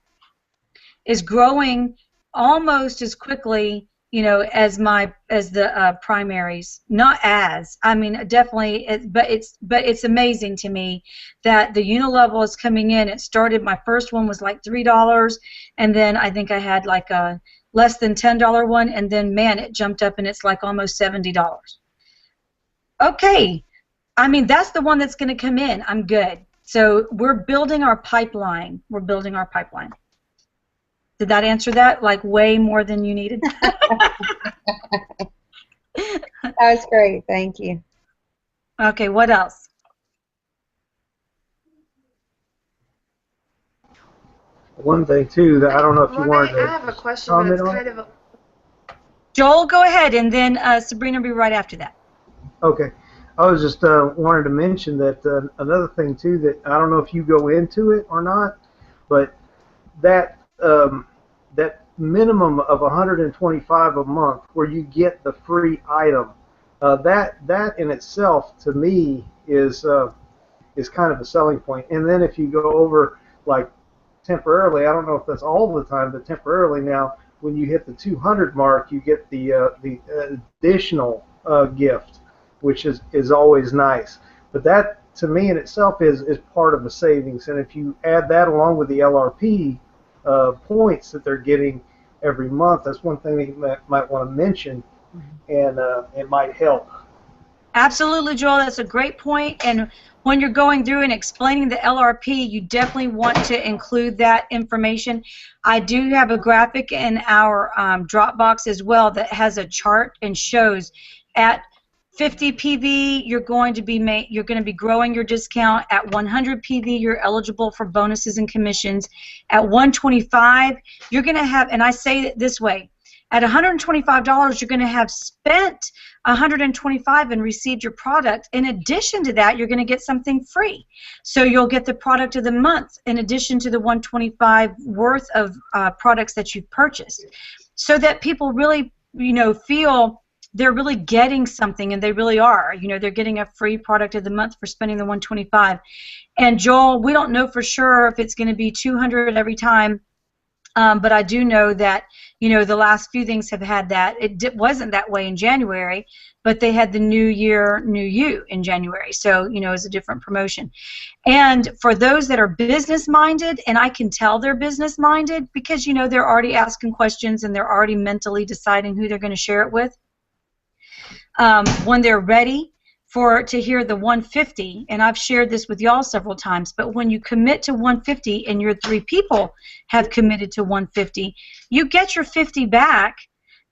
is growing almost as quickly, as the primaries. Not as, I mean, definitely, but it's amazing to me that the unilevel is coming in. It started, my first one was like $3, and then I think I had like a less than $10 one, and then man, it jumped up and it's like almost $70. Okay, I mean, that's the one that's going to come in. I'm good. So we're building our pipeline. We're building our pipeline. Did that answer that? Like way more than you needed? That was great. Thank you. Okay, what else? One thing too that I don't know if you wanted to I have a question, but it's kind of a... Joel, go ahead, and then Sabrina will be right after that. Okay. I was just wanted to mention that another thing too that I don't know if you go into it or not, but that that minimum of 125 a month where you get the free item, that in itself to me is kind of a selling point. And then if you go over like temporarily, I don't know if that's all the time, but temporarily now, when you hit the 200 mark, you get the additional gift, which is always nice. But that, to me, in itself is part of the savings. And if you add that along with the LRP points that they're getting every month, that's one thing that you might want to mention, and it might help. Absolutely, Joel. That's a great point. And when you're going through and explaining the LRP, you definitely want to include that information. I do have a graphic in our Dropbox as well that has a chart and shows at 50 PV, you're going to be growing your discount. At 100 PV, you're eligible for bonuses and commissions. At 125, you're going to have, and I say it this way, at $125, you're going to have spent $125 and received your product. In addition to that, you're going to get something free. So you'll get the product of the month in addition to the $125 worth of products that you've purchased, so that people really, feel they're really getting something, and they really are. They're getting a free product of the month for spending the $125. And Joel, we don't know for sure if it's going to be $200 every time. But I do know that, the last few things have had that. It wasn't that way in January, but they had the New Year, New You in January. So, it's a different promotion. And for those that are business-minded, and I can tell they're business-minded because, they're already asking questions and they're already mentally deciding who they're going to share it with. When they're ready to hear the 150, and I've shared this with y'all several times, but when you commit to 150 and your 3 people have committed to 150, you get your 50 back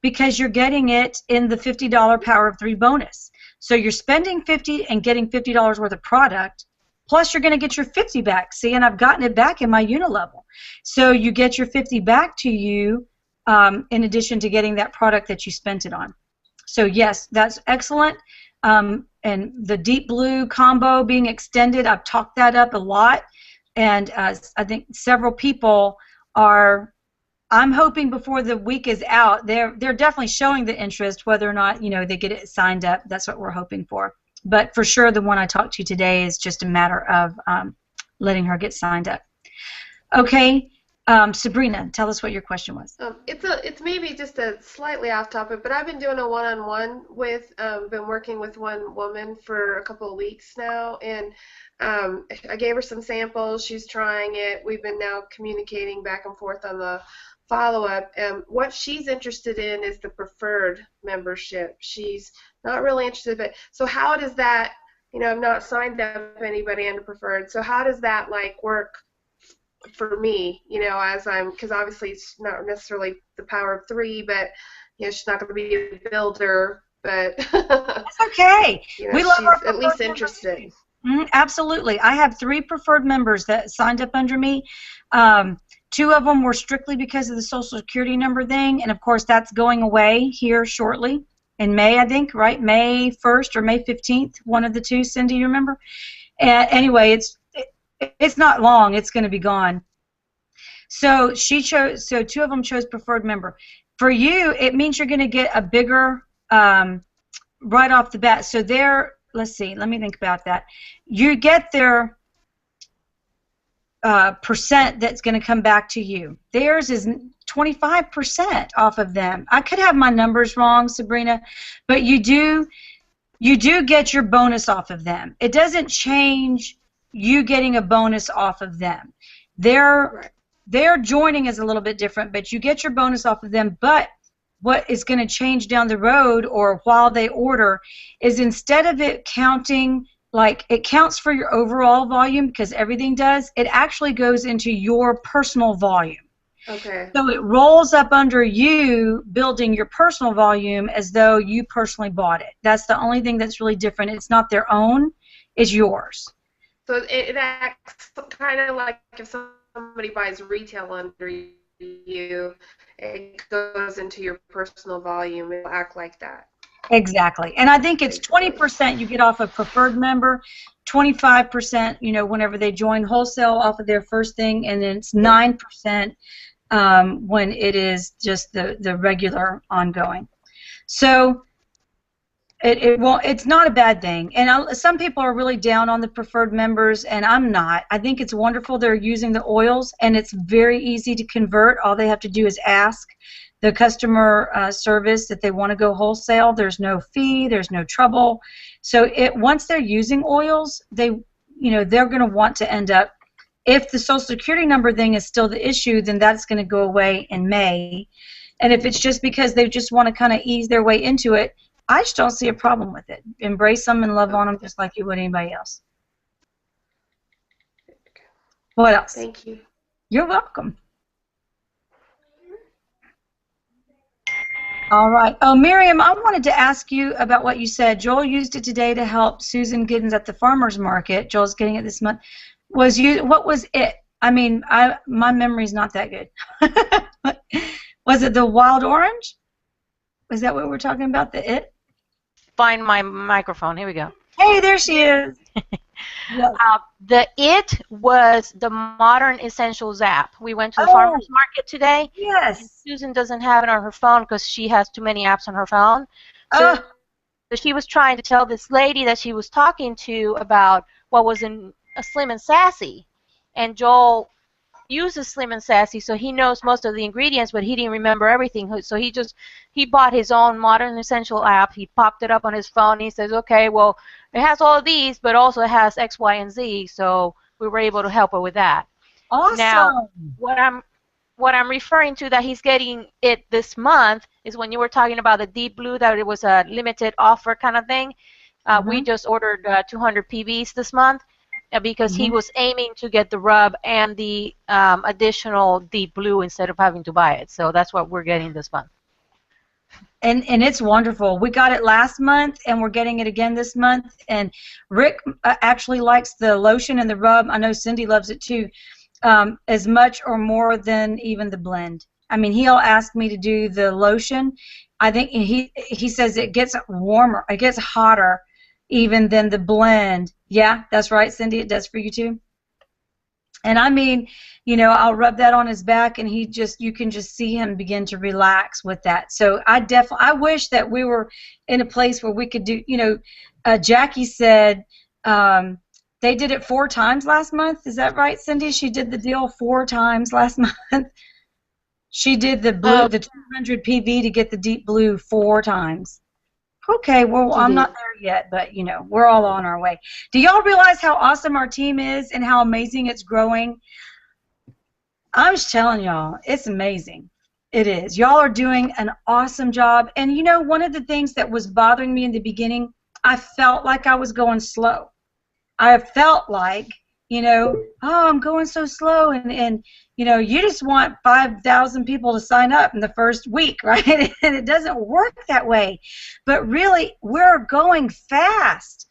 because you're getting it in the $50 Power of 3 bonus. So you're spending 50 and getting $50 worth of product, plus you're going to get your 50 back. See, and I've gotten it back in my unilevel. So you get your 50 back to you in addition to getting that product that you spent it on. So yes, that's excellent. And the Deep Blue combo being extended, I've talked that up a lot, and I think several people are. I'm hoping before the week is out, they're definitely showing the interest. Whether or not they get it signed up, that's what we're hoping for. But for sure, the one I talked to today is just a matter of letting her get signed up. Okay, Sabrina, tell us what your question was. It's maybe just a slightly off topic, but I've been doing a one-on-one with, been working with one woman for a couple of weeks now, and I gave her some samples. She's trying it. We've been now communicating back and forth on the follow-up. What she's interested in is the preferred membership. She's not really interested, but so how does that, you know, I've not signed up anybody under preferred, so how does that like work for me, you know, as I'm, because obviously it's not necessarily the power of 3, but, you know, she's not going to be a builder, but that's okay. You know, we love she's at least interested. Absolutely. I have 3 preferred members that signed up under me. 2 of them were strictly because of the Social Security number thing, and of course that's going away here shortly in May, I think, right? May 1st or May 15th, one of the 2. Cindy, you remember? Anyway, it's not long. It's going to be gone. So she chose. So 2 of them chose preferred member. For you, it means you're going to get a bigger right off the bat. So there. Let's see. Let me think about that. You get their percent that's going to come back to you. Theirs is 25% off of them. I could have my numbers wrong, Sabrina, but you do get your bonus off of them. It doesn't change you getting a bonus off of them. Their joining is a little bit different, but you get your bonus off of them. But what is going to change down the road or while they order is instead of it counting, like it counts for your overall volume because everything does, it actually goes into your personal volume. Okay. So it rolls up under you building your personal volume as though you personally bought it. That's the only thing that's really different. It's not their own, it's yours. So it acts kind of like if somebody buys retail under you, it goes into your personal volume. It'll act like that. Exactly. And I think it's 20% you get off a preferred member, 25%, you know, whenever they join wholesale off of their first thing, and then it's 9% when it is just the regular ongoing. So it's not a bad thing. And some people are really down on the preferred members, and I'm not. I think it's wonderful they're using the oils, and it's very easy to convert. All they have to do is ask the customer service that they want to go wholesale. There's no fee. There's no trouble. So once they're using oils, they're going to want to end up. If the Social Security number thing is still the issue, then that's going to go away in May. And if it's just because they just want to kind of ease their way into it, I just don't see a problem with it. Embrace them and love on them just like you would anybody else. What else? Thank you. You're welcome. All right. Oh, Miriam, I wanted to ask you about what you said. Joel used it today to help Susan Giddens at the farmer's market. Joel's getting it this month. What was it? I mean, my memory's not that good. Was it the wild orange? Was that what we're talking about? Find my microphone. Here we go. Hey, there she is. Yes. It was the Modern Essentials app. We went to the farmer's market today. Yes. Susan doesn't have it on her phone because she has too many apps on her phone. So she was trying to tell this lady that she was talking to about what was in a Slim and Sassy. And Joel uses Slim and Sassy, so he knows most of the ingredients, but he didn't remember everything. So he bought his own Modern Essential app. He popped it up on his phone. He says, okay, well, it has all of these, but also it has X, Y, and Z. So we were able to help her with that. Awesome. Now, what I'm referring to that he's getting it this month is when you were talking about the Deep Blue, that it was a limited offer kind of thing. We just ordered 200 PVs this month. Because he was aiming to get the rub and the additional Deep Blue instead of having to buy it. So that's what we're getting this month. And it's wonderful. We got it last month, and we're getting it again this month. And Rick actually likes the lotion and the rub. I know Cindy loves it too, as much or more than even the blend. I mean, he'll ask me to do the lotion. I think he says it gets warmer. It gets hotter even than the blend. Yeah, that's right, Cindy. It does for you too. And I mean, you know, I'll rub that on his back, and you can just see him begin to relax with that. So I wish that we were in a place where we could do. You know, Jackie said that They did it 4 times last month. Is that right, Cindy? She did the deal 4 times last month. She did the blue, the 200 PV to get the deep blue 4 times. Okay, well, I'm not there yet, but, you know, we're all on our way. Do y'all realize how awesome our team is and how amazing it's growing? I'm just telling y'all, it's amazing. It is. Y'all are doing an awesome job. And, you know, one of the things that was bothering me in the beginning, I felt like I was going slow. I felt like, you know, oh, I'm going so slow, and you know, you just want 5,000 people to sign up in the first week, right? And it doesn't work that way. But really, we're going fast.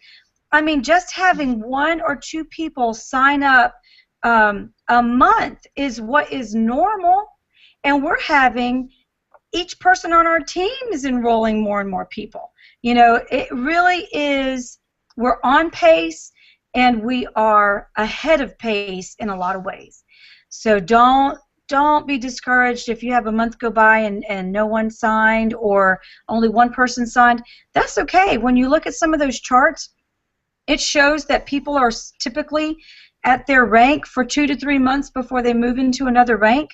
I mean, just having 1 or 2 people sign up a month is what is normal, and we're having each person on our team is enrolling more and more people. You know, it really is. We're on pace. And we are ahead of pace in a lot of ways. So don't be discouraged if you have a month go by and no one signed or only 1 person signed. That's okay. When you look at some of those charts, it shows that people are typically at their rank for 2 to 3 months before they move into another rank.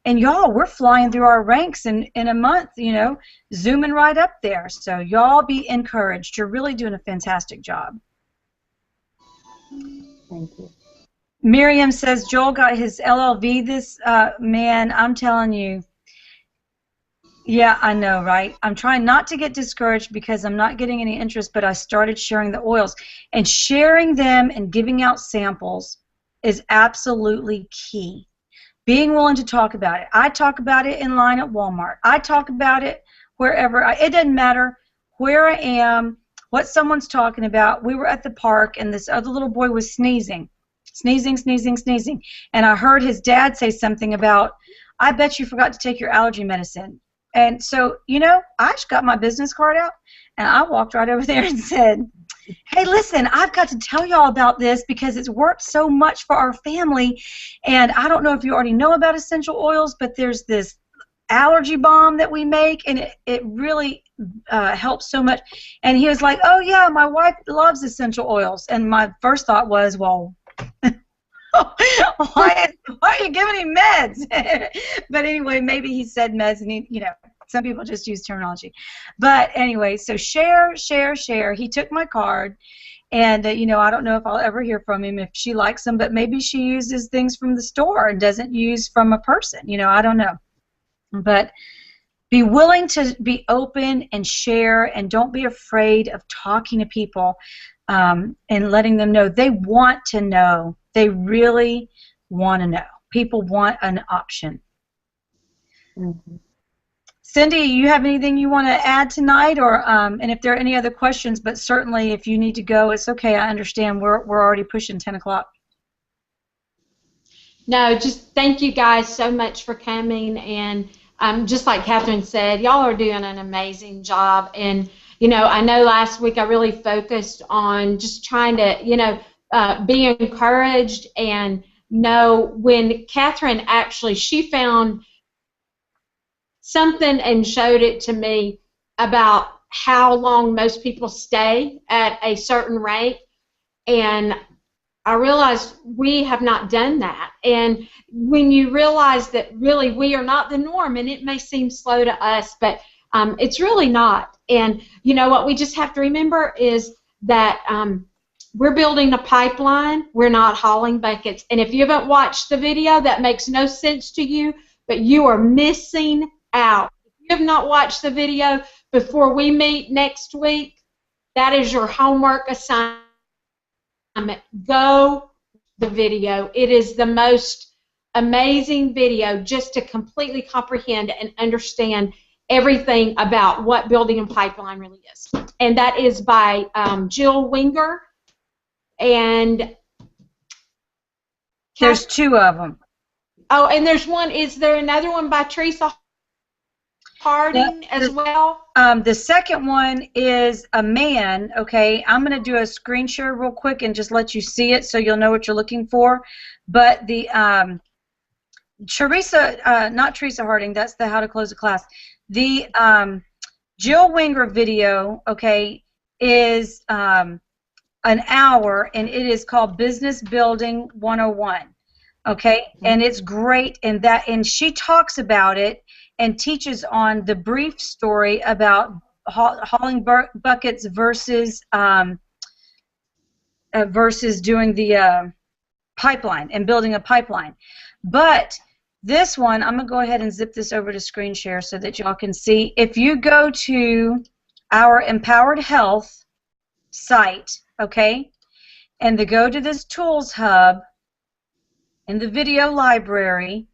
And y'all, we're flying through our ranks in a month, you know, zooming right up there. So y'all be encouraged. You're really doing a fantastic job. Thank you. Miriam says Joel got his LLV this, man, I'm telling you. Yeah, I know, right? I'm trying not to get discouraged because I'm not getting any interest, but I started sharing the oils. And sharing them and giving out samples is absolutely key. Being willing to talk about it. I talk about it in line at Walmart. I talk about it wherever. It doesn't matter where I am, what someone's talking about. We were at the park, and this other little boy was sneezing. Sneezing, sneezing, sneezing. And I heard his dad say something about, I bet you forgot to take your allergy medicine. And so, you know, I just got my business card out, and I walked right over there and said, hey, listen, I've got to tell y'all about this because it's worked so much for our family. And I don't know if you already know about essential oils, but there's this allergy balm that we make, and it really helps so much. And he was like, oh, yeah, my wife loves essential oils. And my first thought was, well, why are you giving him meds? But anyway, maybe he said meds, and he, you know, some people just use terminology. But anyway, so share. He took my card, and you know, I don't know if I'll ever hear from him if she likes them, but maybe she uses things from the store and doesn't use from a person. You know, I don't know. But be willing to be open and share, and don't be afraid of talking to people and letting them know. They want to know. They really want to know. People want an option. Mm-hmm. Cindy, you have anything you want to add tonight, or and if there are any other questions? But certainly, if you need to go, it's okay. I understand. We're already pushing 10 o'clock. No, just thank you guys so much for coming, and just like Catherine said, y'all are doing an amazing job. And you know, I know last week I really focused on just trying to, you know, be encouraged, and know when Catherine actually, she found something and showed it to me about how long most people stay at a certain rate, and I realized we have not done that. And when you realize that really we are not the norm, and it may seem slow to us, but it's really not. And you know what we just have to remember is that we're building a pipeline. We're not hauling buckets. And if you haven't watched the video, that makes no sense to you, but you are missing out. If you have not watched the video before we meet next week, that is your homework assignment. Go the video. It is the most amazing video just to completely comprehend and understand everything about what building a pipeline really is. And that is by Jill Winger. And there's 2 of them. Oh, and there's one. Is there another one by Teresa Harding as well? The second one is a man. Okay, I'm going to do a screen share real quick and just let you see it so you'll know what you're looking for. But the Teresa, not Teresa Harding. That's the How to Close a Class. The Jill Winger video, okay, is a an hour, and it is called Business Building 101. Okay, and it's great in that, and she talks about it and teaches on the brief story about hauling buckets versus versus doing the pipeline and building a pipeline. But this one, I'm going to go ahead and zip this over to screen share so that y'all can see. If you go to our Empowered Health site, okay, and go to this Tools Hub in the video library,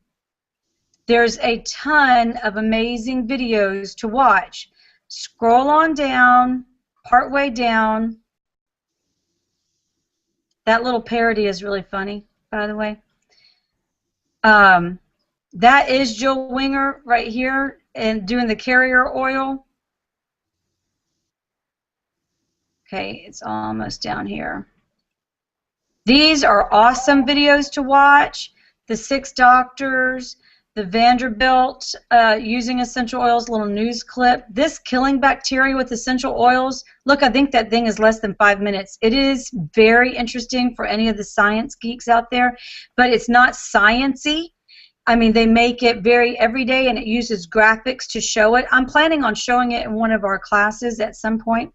there's a ton of amazing videos to watch. Scroll on down, partway down. That little parody is really funny, by the way. That is Jill Winger right here and doing the carrier oil. Okay, it's almost down here. These are awesome videos to watch. The 6 doctors, the Vanderbilt using essential oils, little news clip. This killing bacteria with essential oils. Look, I think that thing is less than 5 minutes. It is very interesting for any of the science geeks out there, but it's not science-y. I mean, they make it very everyday, and it uses graphics to show it. I'm planning on showing it in one of our classes at some point.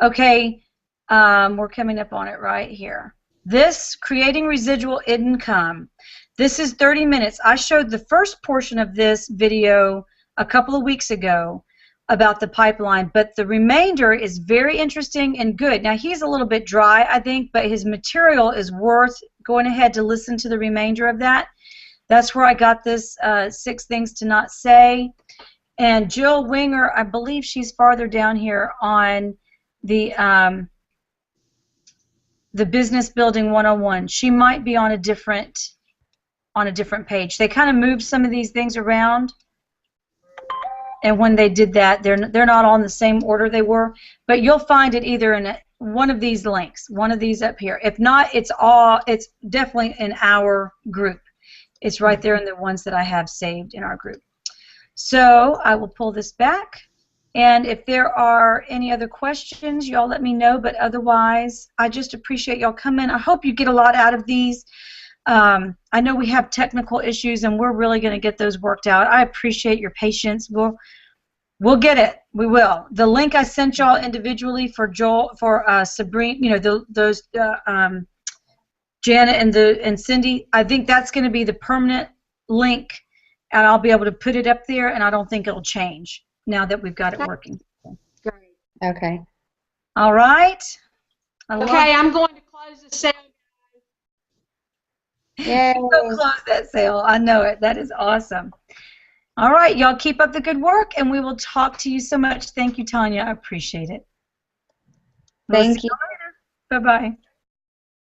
Okay, we're coming up on it right here. This, creating residual income. This is 30 minutes. I showed the first portion of this video a couple of weeks ago about the pipeline, but the remainder is very interesting and good. Now, he's a little bit dry, I think, but his material is worth going ahead to listen to the remainder of that. That's where I got this 6 things to not say. And Jill Winger, I believe she's farther down here on the Business Building 101. She might be on a different page. They kind of moved some of these things around, and when they did that, they're not all in the same order they were. But you'll find it either in one of these links, one of these up here. If not, it's definitely in our group. It's right there in the ones that I have saved in our group. So I will pull this back, and if there are any other questions, y'all let me know. But otherwise, I just appreciate y'all coming. I hope you get a lot out of these. I know we have technical issues, and we're really going to get those worked out. I appreciate your patience. We'll get it. We will. The link I sent y'all individually for Sabrina, you know, those Janet and Cindy, I think that's going to be the permanent link, and I'll be able to put it up there, and I don't think it'll change now that we've got it working. Great. Okay. All right. Okay, I'm going to close the sale. Yay. Go close that sale. I know it. That is awesome. All right, y'all keep up the good work, and we will talk to you so much. Thank you, Tanya. I appreciate it. Thank you. Bye-bye.